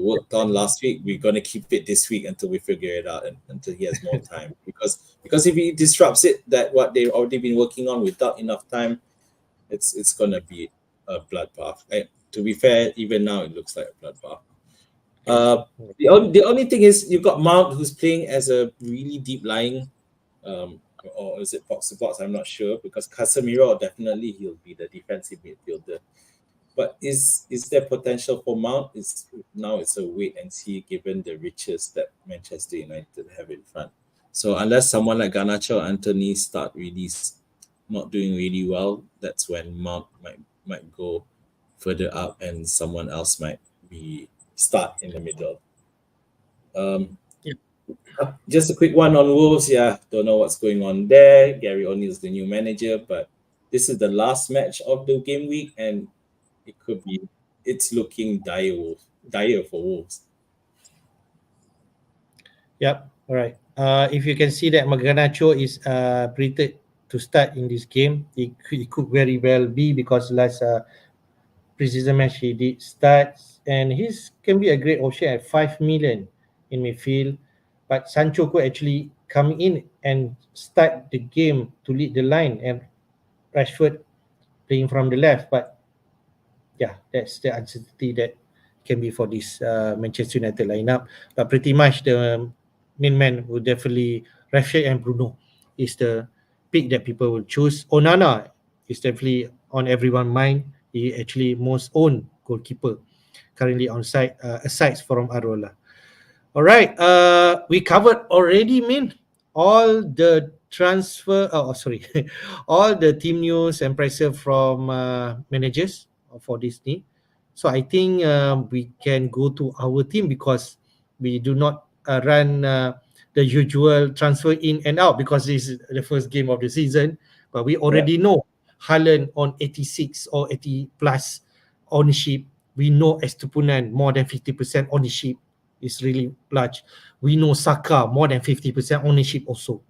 worked on last week, we're gonna keep it this week until we figure it out and until he has more time. Because if he disrupts it, that what they've already been working on without enough time, it's gonna be a bloodbath. To be fair, even now it looks like a bloodbath. The only thing is you've got Mount, who's playing as a really deep lying, or is it box to box? I'm not sure, because Casemiro definitely he'll be the defensive midfielder. But is there potential for Mount? Now it's a wait and see, given the riches that Manchester United have in front. So unless someone like Garnacho or Anthony start really not doing really well, that's when Mount might go further up, and someone else might be start in the middle. Just a quick one on Wolves. Yeah, don't know what's going on there. Gary O'Neill's the new manager, but this is the last match of the game week, and it's looking dire for Wolves. Yep. All right. If you can see that Garnacho is predicted to start in this game, it could very well be because last preseason match he did start, and he's can be a great option at 5 million in midfield. But Sancho could actually come in and start the game to lead the line, and Rashford playing from the left. But yeah, that's the uncertainty that can be for this Manchester United lineup. But pretty much the main man will definitely Rashford and Bruno is the pick that people will choose. Onana is definitely on everyone's mind. He actually most owned goalkeeper currently on site, aside from Arola. All right, we covered already, all the transfer. Oh, sorry, all the team news and pressure from managers for this team. So I think we can go to our team because we do not run the usual transfer in and out because this is the first game of the season. But we already know Haaland on 86 or 80 plus ownership. We know Estupinan more than 50% ownership is really large. We know Saka more than 50% ownership also.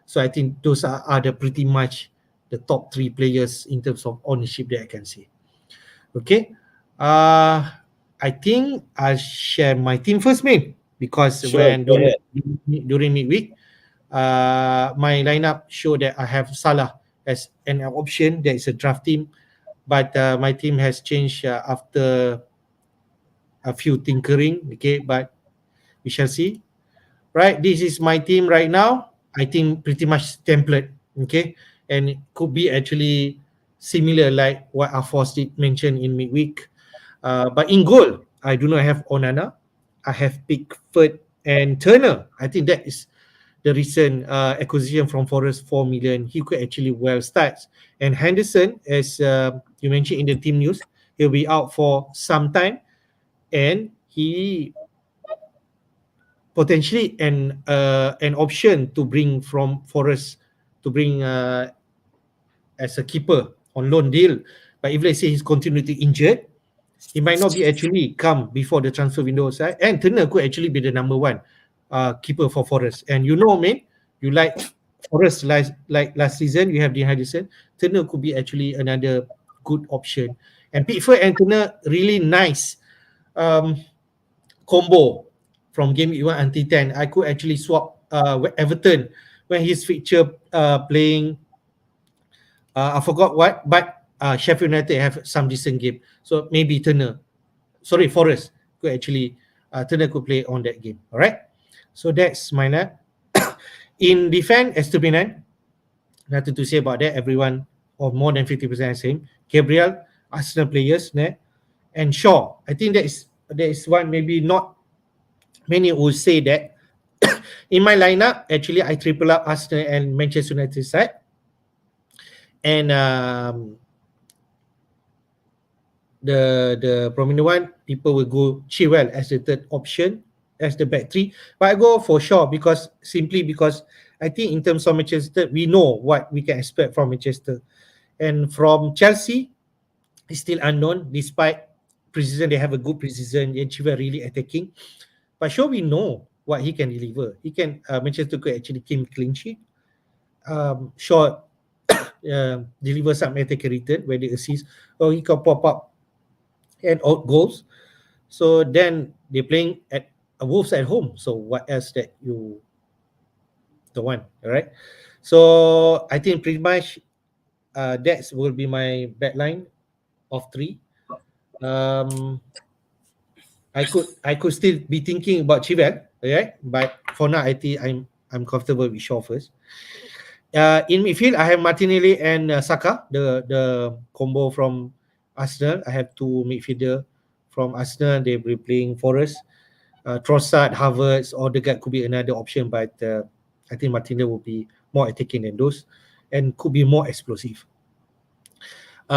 So I think those are the pretty much the top 3 players in terms of ownership that I can see. Okay. I think I'll share my team first, because Sure, when go ahead. during midweek, my lineup show that I have Salah as an option. There is a draft team, but my team has changed after a few tinkering. Okay, but we shall see. Right, this is my team right now. I think pretty much template. Okay, and it could be actually similar like what Afos did mention in midweek. But in goal, I do not have Onana. I have Pickford and Turner. I think that is the recent acquisition from Forest, 4 million. He could actually well start. And Henderson, as you mentioned in the team news, he'll be out for some time, and he potentially an option to bring from Forest to bring as a keeper on loan deal. But if let's say he's continually injured, he might not be actually come before the transfer window side. And Turner could actually be the number one keeper for Forest. And you know, man, you like Forest like last season, you have Dean Henderson. Turner could be actually another good option. And Pickford and Turner, really nice um, combo from game 1 until 10. I could actually swap Everton when he's featured playing. I forgot what, but Sheffield United have some decent game. So maybe Forest could actually, Turner could play on that game. All right. So that's my net. In defense, Estupinan, nothing to say about that. Everyone, or more than 50% same. Gabriel, Arsenal players, net. And Shaw. I think that is one maybe not many would say that. In my lineup, actually, I triple up Arsenal and Manchester United side. And the prominent one, people will go Chilwell as the third option as the back three. But I go for Shaw simply because I think in terms of Manchester, we know what we can expect from Manchester. And from Chelsea, it's still unknown despite preseason, they have a good preseason, and Chilwell really attacking. But Shaw, we know what he can deliver. He can Manchester could actually keep clean sheet. Shaw deliver some attacking return, whether assist or he can pop up and out goals. So then they're playing at Wolves at home. So what else that you don't want, all right? So I think pretty much that will be my backline of three. Um, I could still be thinking about Chilwell, right? But for now, I think I'm comfortable with Shaw first. In midfield, I have Martinelli and Saka, the combo from Arsenal. I have two midfielder from Arsenal. They will be playing Forest. Trossard, Havertz, Odegaard could be another option, but I think Martinelli will be more attacking than those and could be more explosive.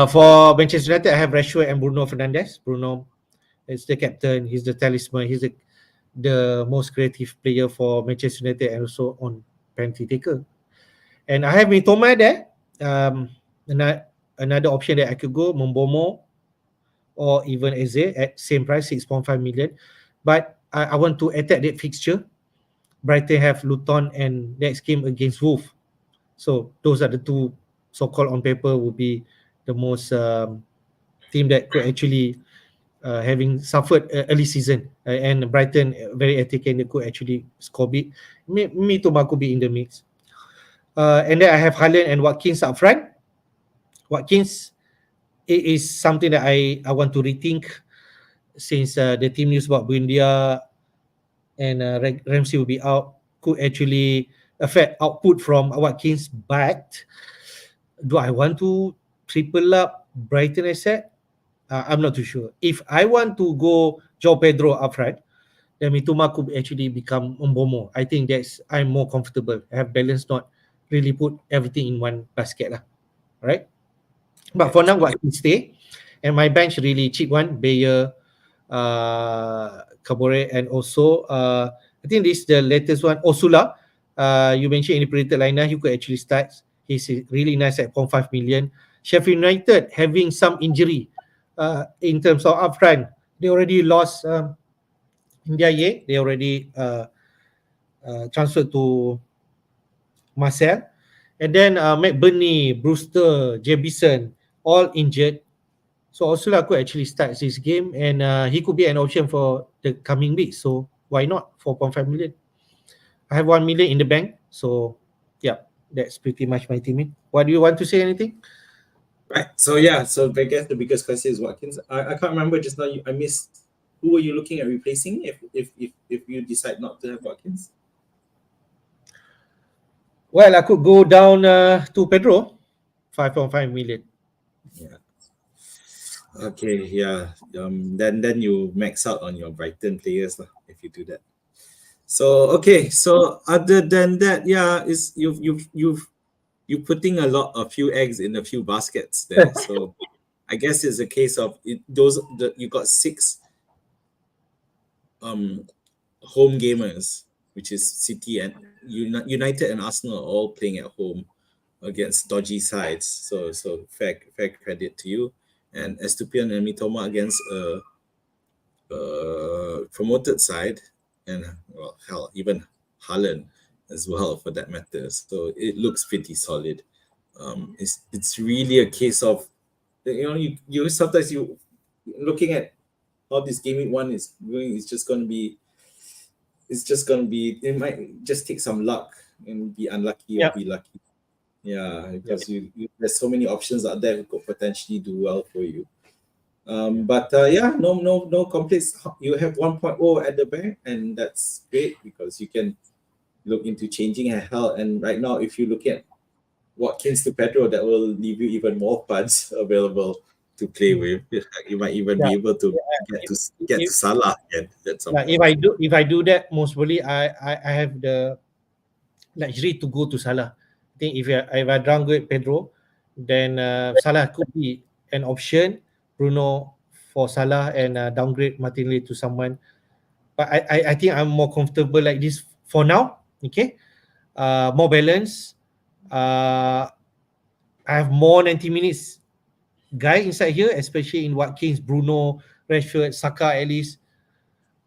For Manchester United, I have Rashford and Bruno Fernandes. Bruno is the captain. He's the talisman. He's the most creative player for Manchester United and also on penalty taker. And I have Mitoma there. Another option that I could go, Mombomo or even Eze at same price, 6.5 million. But I want to attack that fixture. Brighton have Luton and next game against Wolves. So those are the two so-called on paper would be the most team that could actually having suffered early season and Brighton very attacking, they could actually score big. Mitoma could be in the mix. And then I have Haaland and Watkins up front. Watkins, it is something that I want to rethink since the team news about Buendia and Ramsey will be out, could actually affect output from Watkins. But do I want to triple up Brighton asset? I'm not too sure. If I want to go Joe Pedro up front, then Mitoma could actually become Mbomo. I think I'm more comfortable. I have balance, not really put everything in one basket lah. Right? But for now, what can stay? And my bench really cheap one, Bayer, Kabore, and also I think this is the latest one, Osula. You mentioned in the predicted lineup, you could actually start. He's really nice at 0.5 million. Sheffield United having some injury in terms of upfront. They already lost Ndiaye. They already transferred to Marcel. And then McBurney, Brewster, Jebison, all injured. So Osula could actually start this game and he could be an option for the coming week. So why not? 4.5 million. I have 1 million in the bank. So yeah, that's pretty much my team. What do you want to say? Anything? Right. So yeah. So I guess the biggest question is Watkins. I can't remember just now. I missed. Who were you looking at replacing if you decide not to have Watkins? Well, I could go down to Pedro, 5.5 million. Yeah. Okay. Yeah. Then you max out on your Brighton players lah, if you do that. So okay. So other than that, yeah, is you putting a few eggs in a few baskets there. So I guess it's a case of you got six um home gamers, which is City and United and Arsenal are all playing at home against dodgy sides. So fair credit to you. And Estupian and Mitoma against a promoted side, and well, hell, even Haaland as well for that matter. So it looks pretty solid. It's really a case of you sometimes you looking at how this gaming one is going. It's just gonna be. It might just take some luck and be unlucky or Yeah. be lucky. Yeah, Yeah. because there's so many options out there who could potentially do well for you. But yeah, no complaints. You have 1.0 at the bank, and that's great because you can look into changing a hell. And right now, if you look at Watkins to Pedro, that will leave you even more funds available to play with. You might even Yeah. be able to get to If, Salah again at some yeah, point. if I do that, most probably I have the luxury to go to Salah. I think if I downgrade Pedro, then Salah could be an option. Bruno for Salah and downgrade Martinelli to someone. But I think I'm more comfortable like this for now. Okay, more balance. I have more 90 minutes guy inside here, especially in Watkins, Bruno, Rashford, Saka at least.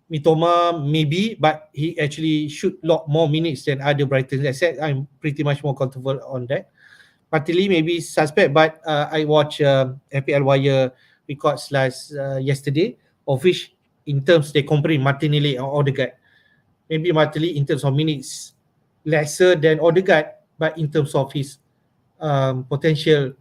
Mitoma maybe, but he actually shoot lot more minutes than other Brighton. I said I'm pretty much more comfortable on that. Partly maybe suspect, but I watch FPL Wire records last yesterday, of which in terms they comparing Martinelli and Odegaard. Maybe Martinelli in terms of minutes lesser than Odegaard, but in terms of his potential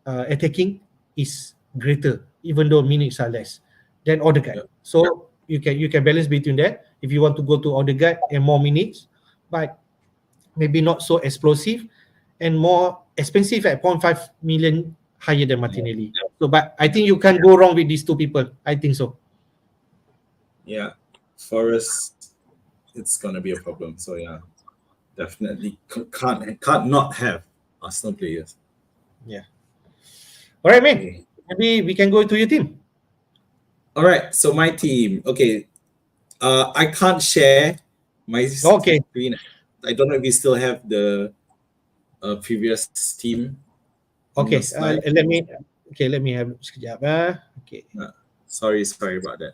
attacking is greater, even though minutes are less than Odegaard. Yeah. So you can balance between that if you want to go to Odegaard and more minutes, but maybe not so explosive and more expensive at 0.5 million higher than Martinelli. So, but I think you can't go wrong with these two people. I think so. Yeah, for us, it's gonna be a problem. So yeah, definitely can't not have Arsenal players. Yeah. All right, man. Okay. Maybe we can go into your team. All right. So my team. Okay. I can't share my Okay. screen. I don't know if you still have the previous team in your Okay. slide. Let me. Okay. Let me have sekejap. Okay. Sorry about that.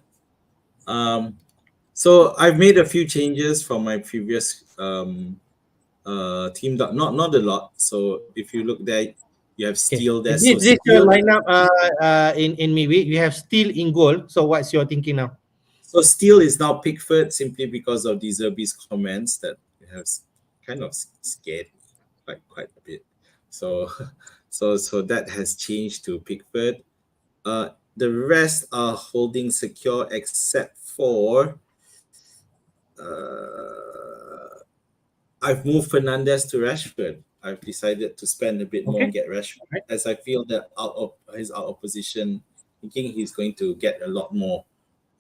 So I've made a few changes from my previous team. Not a lot. So if you look there, you have Okay. Steel there. This So this your Steel. lineup in midweek. You have Steel in goal. So what's your thinking now? So Steel is now Pickford simply because of these Zerbi's comments that have kind of scared me quite a bit. So so that has changed to Pickford. The rest are holding secure except for I've moved Fernandez to Rashford. I've decided to spend a bit more and Okay. get Rashford as I feel that out of position, thinking he's going to get a lot more.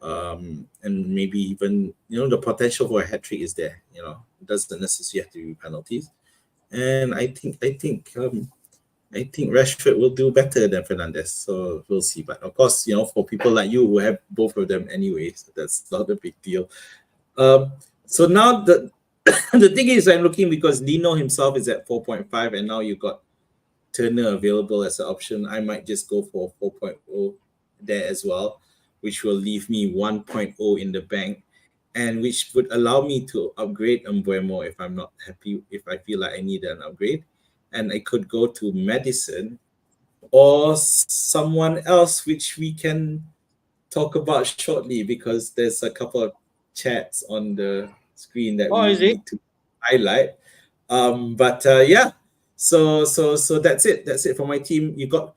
And maybe even the potential for a hat trick is there. It doesn't necessarily have to be penalties. And I think Rashford will do better than Fernandez. So we'll see. But of course, for people like you who have both of them anyway, so that's not a big deal. So now the the thing is, I'm looking because Lino himself is at 4.5, and now you got Turner available as an option. I might just go for 4.0 there as well, which will leave me 1.0 in the bank, and which would allow me to upgrade Mbuemo if I'm not happy, if I feel like I need an upgrade. And I could go to Madison or someone else, which we can talk about shortly because there's a couple of chats on the screen that Oh, we is it? need to highlight. But yeah, so that's it. That's it for my team. You got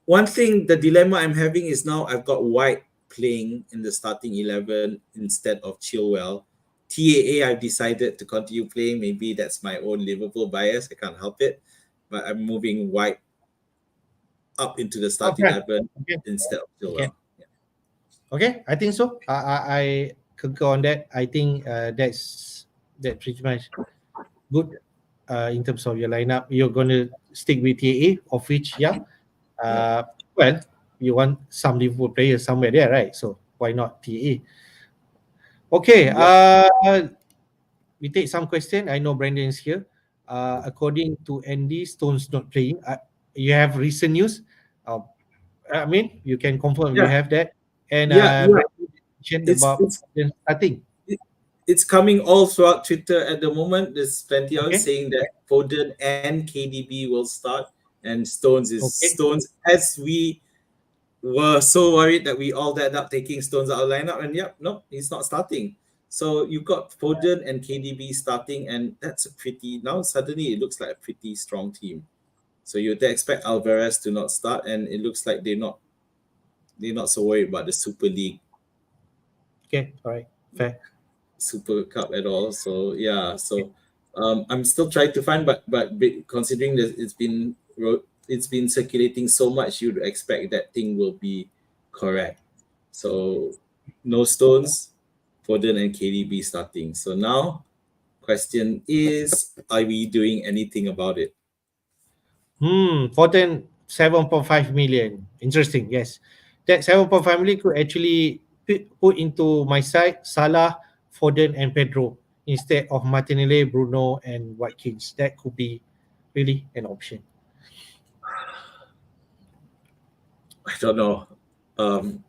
one thing. The dilemma I'm having is now I've got White playing in the starting 11 instead of Chilwell. TAA, I've decided to continue playing. Maybe that's my own Liverpool bias. I can't help it, but I'm moving White up into the starting Okay. 11 Okay. instead of Okay. Chilwell. Yeah. Okay. I think so. I concur on that. I think that pretty much good. In terms of your lineup, you're gonna stick with TAA, of which Yeah. Uh, well, you want some Liverpool players somewhere there, right? So why not TAA? Okay. Yep. We take some question. I know Brandon is here. According to Andy, Stone's not playing. You have recent news. Uh, I mean, you can confirm you Yeah. have that. And Yeah. Yeah. Brandon mentioned It's about it's Foden starting. it's coming all throughout Twitter at the moment. There's plenty of Okay. saying that Foden and KDB will start, and Okay. Stones. As we were so worried that we all ended up taking Stones out of lineup, and yep, no, he's not starting. So you got Foden and KDB starting, and that's a pretty now suddenly it looks like a pretty strong team. So you'd expect Alvarez to not start, and it looks like they're not so worried about the Super League Okay. All right. Fair. Super Cup at all. So yeah, I'm still trying to find, but considering that it's been circulating so much, you'd expect that thing will be correct. So no Stones, Foden and KDB starting. So now question is, are we doing anything about it? Foden 7.5 million. Interesting. Yes, that 7.5 million could actually put into my side Salah, Foden, and Pedro instead of Martinelli, Bruno, and Watkins. That could be really an option. I don't know.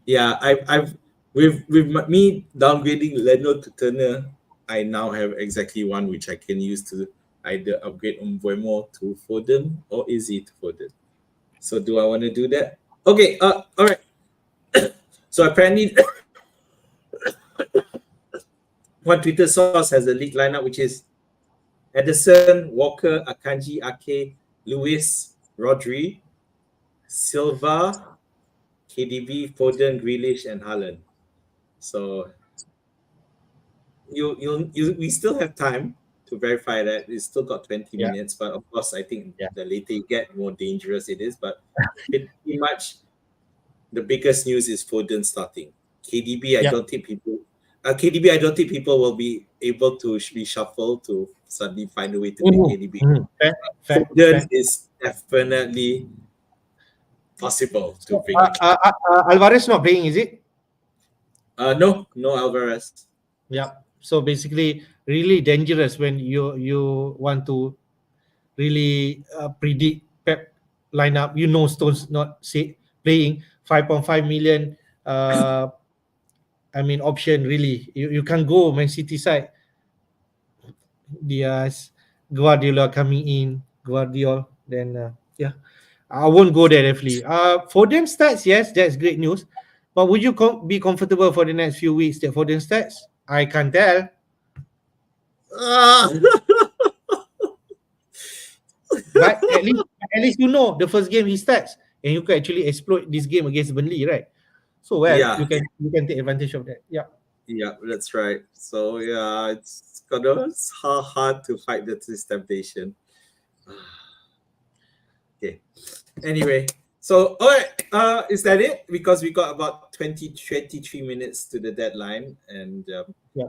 Yeah, I've with me downgrading Leno to Turner, I now have exactly one which I can use to either upgrade Umbuemo to Foden or Izzy to Foden. So do I want to do that? Okay. All right. So apparently, one Twitter source has a league lineup which is Edison, Walker, Akanji, Ake, Lewis, Rodri, Silva, KDB, Foden, Grealish, and Haaland. So we still have time to verify that. We still got 20 Yeah, minutes, but of course I think yeah, the later you get, more dangerous it is. But pretty much the biggest news is Foden starting. KDB, I yeah. don't think people KDB, I don't think people will be able to reshuffle to suddenly find a way to pick KDB. Fair, fair, Foden fair. is definitely possible to So, bring up. Alvarez not playing, is it? No, no Alvarez. Yeah. So basically, really dangerous when you want to really predict Pep lineup. You know, Stones not playing 5.5 million. I mean, option really. You can go Man City side. Diaz, Guardiola coming in, Guardiola. Then yeah, I won't go there definitely. Foden starts, yes, that's great news. But would you be comfortable for the next few weeks that Foden starts? I can't tell. Ah! But at least you know the first game he starts, and you can actually exploit this game against Burnley, right? So well, Yeah, you can take advantage of that. Yeah. yeah, that's right. So yeah, it's hard to fight this temptation. Okay. Anyway, so all right, is that it? Because we got about 23 minutes to the deadline, and Yeah.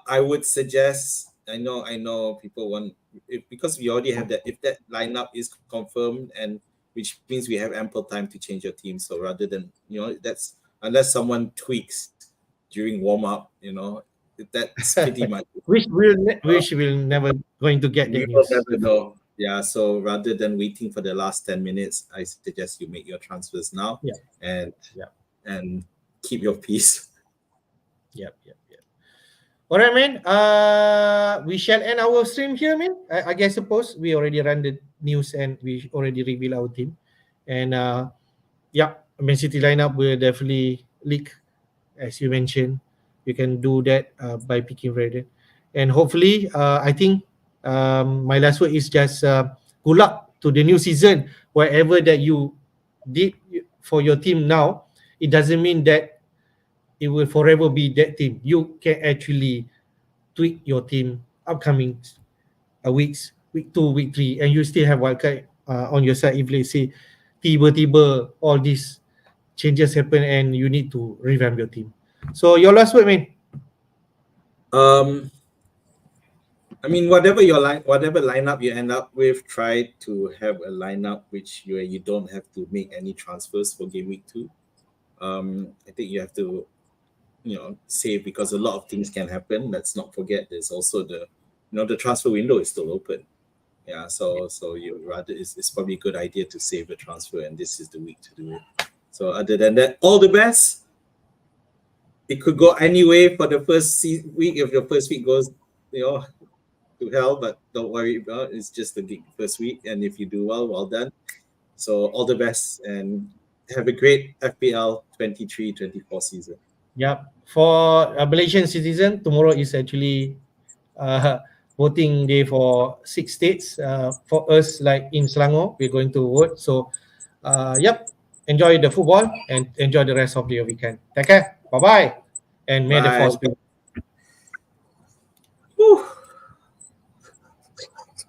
I would suggest. I know people want because we already have that. If that lineup is confirmed, and which means we have ample time to change your team. So rather than that's unless someone tweaks during warm up, that's pretty much. Which will never going to get We that will news. never know. Yeah, so rather than waiting for the last 10 minutes, I suggest you make your transfers now Yeah. and Yeah. and keep your peace. Yep. Yep. Yep. All right, man. We shall end our stream here, man. I guess suppose we already ran the news and we already reveal our team, and yeah, Man City lineup will definitely leak as you mentioned. you can do that by picking Friday. And hopefully, I think my last word is just good luck to the new season. Whatever that you did for your team now, it doesn't mean that it will forever be that team. You can actually tweak your team upcoming weeks, week 2, week 3, and you still have wildcard on your side. If let's say tiba-tiba all these changes happen and you need to revamp your team. So your last word, man. Um, I mean, whatever lineup you end up with, try to have a lineup which you don't have to make any transfers for game week 2. I think you have to, save, because a lot of things can happen. Let's not forget there's also the transfer window is still open. Yeah, so you rather it's probably a good idea to save the transfer, and this is the week to do it. So other than that, all the best. It could go any way for the first week. If your first week goes, to hell, but don't worry about it. It's just the first week, and if you do well, well done. So all the best, and have a great FPL 23-24 season. Yep. For a Malaysian citizen, tomorrow is actually uh, voting day for 6 states. For us, like in Selangor, we're going to vote. So, yep. Enjoy the football and enjoy the rest of the weekend. Take care. Bye bye. And may the Bye. force be with you.